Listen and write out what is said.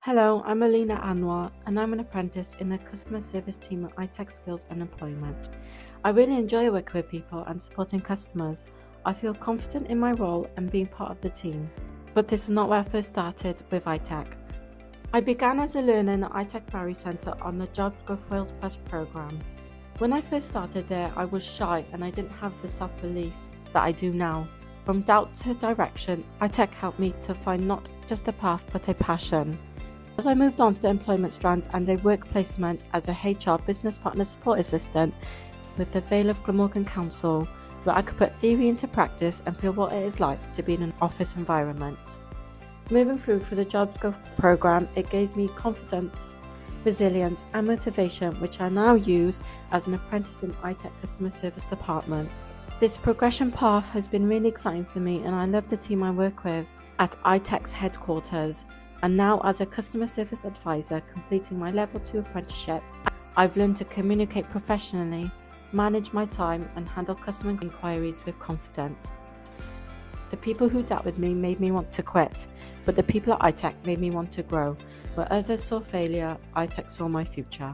Hello, I'm Aleena Anwar, and I'm an apprentice in the customer service team at iTech Skills and Employment. I really enjoy working with people and supporting customers. I feel confident in my role and being part of the team. But this is not where I first started with iTech. I began as a learner in the iTech Barry Centre on the Jobs Growth Wales Plus programme. When I first started there, I was shy and I didn't have the self-belief that I do now. From doubt to direction, iTech helped me to find not just a path but a passion. As I moved on to the employment strand and a work placement as a HR business partner support assistant with the Vale of Glamorgan Council, where I could put theory into practice and feel what it is like to be in an office environment. Moving through for the Jobs Growth programme, it gave me confidence, resilience and motivation, which I now use as an apprentice in iTech customer service department. This progression path has been really exciting for me, and I love the team I work with at iTech's headquarters. And now, as a customer service advisor completing my level 2 apprenticeship, I've learned to communicate professionally, manage my time and handle customer inquiries with confidence. The people who dealt with me made me want to quit, but the people at iTech made me want to grow. Where others saw failure, iTech saw my future.